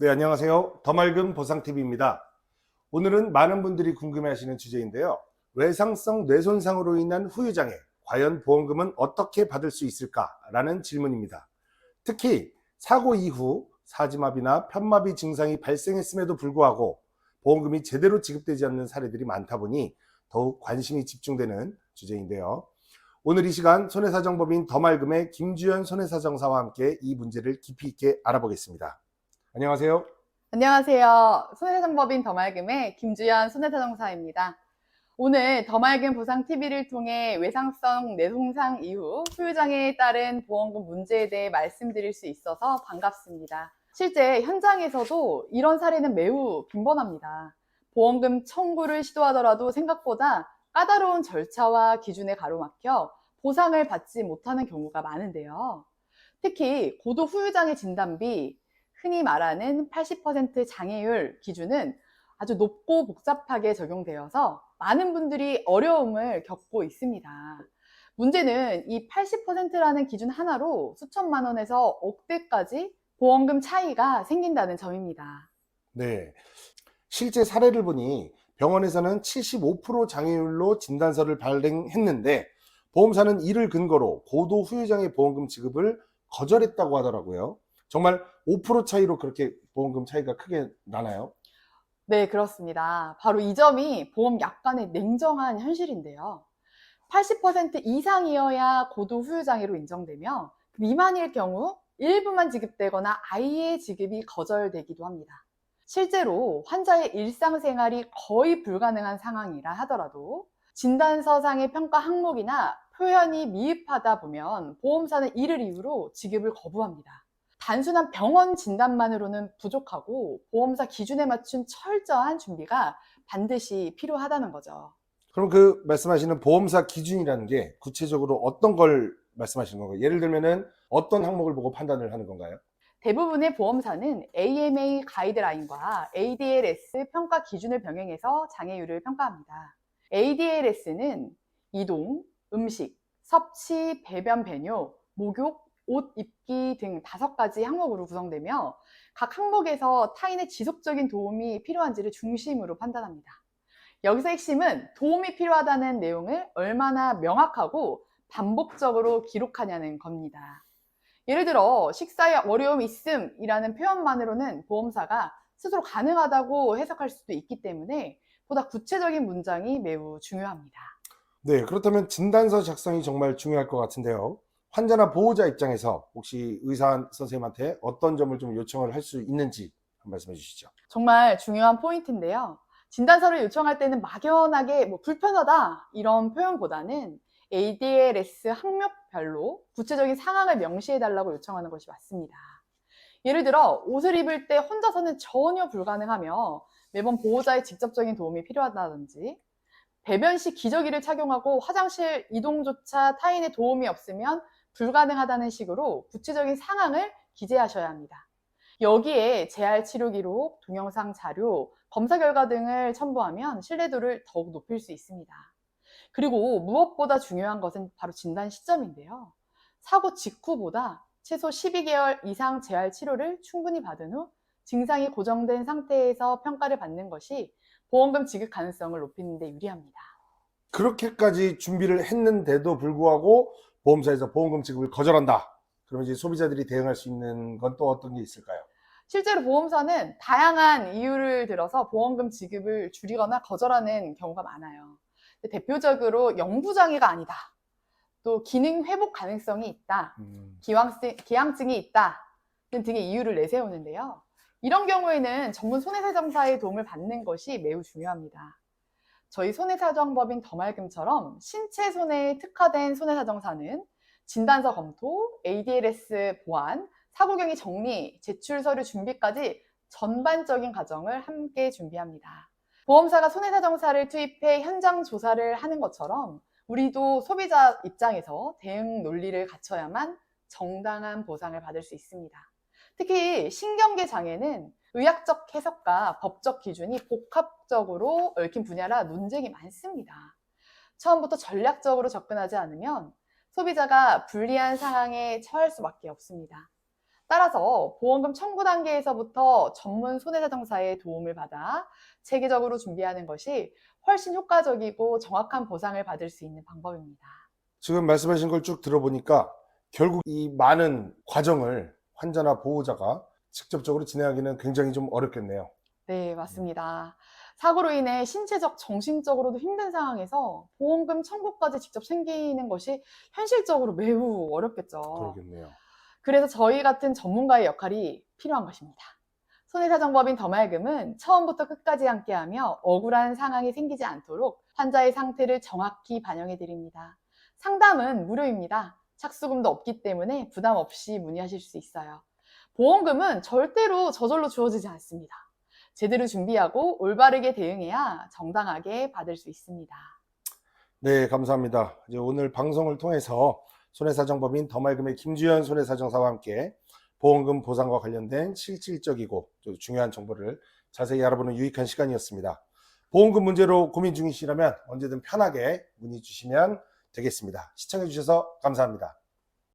네, 안녕하세요. 더 맑은 보상TV입니다. 오늘은 많은 분들이 궁금해하시는 주제인데요. 외상성 뇌손상으로 인한 후유장애, 과연 보험금은 어떻게 받을 수 있을까라는 질문입니다. 특히 사고 이후 사지마비나 편마비 증상이 발생했음에도 불구하고 보험금이 제대로 지급되지 않는 사례들이 많다 보니 더욱 관심이 집중되는 주제인데요. 오늘 이 시간 손해사정법인 더 맑음의 김주연 손해사정사와 함께 이 문제를 깊이 있게 알아보겠습니다. 안녕하세요. 안녕하세요. 손해사정법인 더맑음의 김주연 손해사정사입니다. 오늘 더맑음 보상TV를 통해 외상성 뇌손상 이후 후유장애에 따른 보험금 문제에 대해 말씀드릴 수 있어서 반갑습니다. 실제 현장에서도 이런 사례는 매우 빈번합니다. 보험금 청구를 시도하더라도 생각보다 까다로운 절차와 기준에 가로막혀 보상을 받지 못하는 경우가 많은데요. 특히 고도 후유장애 진단비, 흔히 말하는 80% 장애율 기준은 아주 높고 복잡하게 적용되어서 많은 분들이 어려움을 겪고 있습니다. 문제는 이 80%라는 기준 하나로 수천만 원에서 억대까지 보험금 차이가 생긴다는 점입니다. 네. 실제 사례를 보니 병원에서는 75% 장애율로 진단서를 발행했는데 보험사는 이를 근거로 고도 후유장애 보험금 지급을 거절했다고 하더라고요. 정말 5% 차이로 그렇게 보험금 차이가 크게 나나요? 네, 그렇습니다. 바로 이 점이 보험 약관의 냉정한 현실인데요. 80% 이상이어야 고도 후유장애로 인정되며 미만일 경우 일부만 지급되거나 아예 지급이 거절되기도 합니다. 실제로 환자의 일상생활이 거의 불가능한 상황이라 하더라도 진단서상의 평가 항목이나 표현이 미흡하다 보면 보험사는 이를 이유로 지급을 거부합니다. 단순한 병원 진단만으로는 부족하고 보험사 기준에 맞춘 철저한 준비가 반드시 필요하다는 거죠. 그럼 그 말씀하시는 보험사 기준이라는 게 구체적으로 어떤 걸 말씀하시는 건가요? 예를 들면은 어떤 항목을 보고 판단을 하는 건가요? 대부분의 보험사는 AMA 가이드라인과 ADLS 평가 기준을 병행해서 장애율을 평가합니다. ADLS는 이동, 음식, 섭취, 배변 배뇨, 목욕, 옷 입기 등 5가지 항목으로 구성되며 각 항목에서 타인의 지속적인 도움이 필요한지를 중심으로 판단합니다. 여기서 핵심은 도움이 필요하다는 내용을 얼마나 명확하고 반복적으로 기록하냐는 겁니다. 예를 들어 식사에 어려움이 있음이라는 표현만으로는 보험사가 스스로 가능하다고 해석할 수도 있기 때문에 보다 구체적인 문장이 매우 중요합니다. 네, 그렇다면 진단서 작성이 정말 중요할 것 같은데요. 환자나 보호자 입장에서 혹시 의사 선생님한테 어떤 점을 좀 요청을 할 수 있는지 한번 말씀해 주시죠. 정말 중요한 포인트인데요. 진단서를 요청할 때는 막연하게 불편하다 이런 표현보다는 ADLS 항목별로 구체적인 상황을 명시해달라고 요청하는 것이 맞습니다. 예를 들어 옷을 입을 때 혼자서는 전혀 불가능하며 매번 보호자의 직접적인 도움이 필요하다든지, 배변 시 기저귀를 착용하고 화장실 이동조차 타인의 도움이 없으면 불가능하다는 식으로 구체적인 상황을 기재하셔야 합니다. 여기에 재활 치료 기록, 동영상 자료, 검사 결과 등을 첨부하면 신뢰도를 더욱 높일 수 있습니다. 그리고 무엇보다 중요한 것은 바로 진단 시점인데요. 사고 직후보다 최소 12개월 이상 재활 치료를 충분히 받은 후 증상이 고정된 상태에서 평가를 받는 것이 보험금 지급 가능성을 높이는 데 유리합니다. 그렇게까지 준비를 했는데도 불구하고 보험사에서 보험금 지급을 거절한다. 그러면 이제 소비자들이 대응할 수 있는 건 또 어떤 게 있을까요? 실제로 보험사는 다양한 이유를 들어서 보험금 지급을 줄이거나 거절하는 경우가 많아요. 대표적으로 영구장애가 아니다, 또 기능 회복 가능성이 있다, 기왕증이 있다 등의 이유를 내세우는데요. 이런 경우에는 전문 손해사정사의 도움을 받는 것이 매우 중요합니다. 저희 손해사정법인 더말금처럼 신체 손해에 특화된 손해사정사는 진단서 검토, ADLS 보안, 사고경위 정리, 제출 서류 준비까지 전반적인 과정을 함께 준비합니다. 보험사가 손해사정사를 투입해 현장 조사를 하는 것처럼 우리도 소비자 입장에서 대응 논리를 갖춰야만 정당한 보상을 받을 수 있습니다. 특히 신경계 장애는 의학적 해석과 법적 기준이 복합적으로 얽힌 분야라 논쟁이 많습니다. 처음부터 전략적으로 접근하지 않으면 소비자가 불리한 상황에 처할 수밖에 없습니다. 따라서 보험금 청구 단계에서부터 전문 손해사정사의 도움을 받아 체계적으로 준비하는 것이 훨씬 효과적이고 정확한 보상을 받을 수 있는 방법입니다. 지금 말씀하신 걸 쭉 들어보니까 결국 이 많은 과정을 환자나 보호자가 직접적으로 진행하기는 굉장히 좀 어렵겠네요. 네, 맞습니다. 사고로 인해 신체적, 정신적으로도 힘든 상황에서 보험금 청구까지 직접 챙기는 것이 현실적으로 매우 어렵겠죠. 그러겠네요. 그래서 저희 같은 전문가의 역할이 필요한 것입니다. 손해사정법인 더말금은 처음부터 끝까지 함께하며 억울한 상황이 생기지 않도록 환자의 상태를 정확히 반영해 드립니다. 상담은 무료입니다. 착수금도 없기 때문에 부담 없이 문의하실 수 있어요. 보험금은 절대로 저절로 주어지지 않습니다. 제대로 준비하고 올바르게 대응해야 정당하게 받을 수 있습니다. 네, 감사합니다. 이제 오늘 방송을 통해서 손해사정법인 더말금의 김주현 손해사정사와 함께 보험금 보상과 관련된 실질적이고 또 중요한 정보를 자세히 알아보는 유익한 시간이었습니다. 보험금 문제로 고민 중이시라면 언제든 편하게 문의 주시면 되겠습니다. 시청해 주셔서 감사합니다.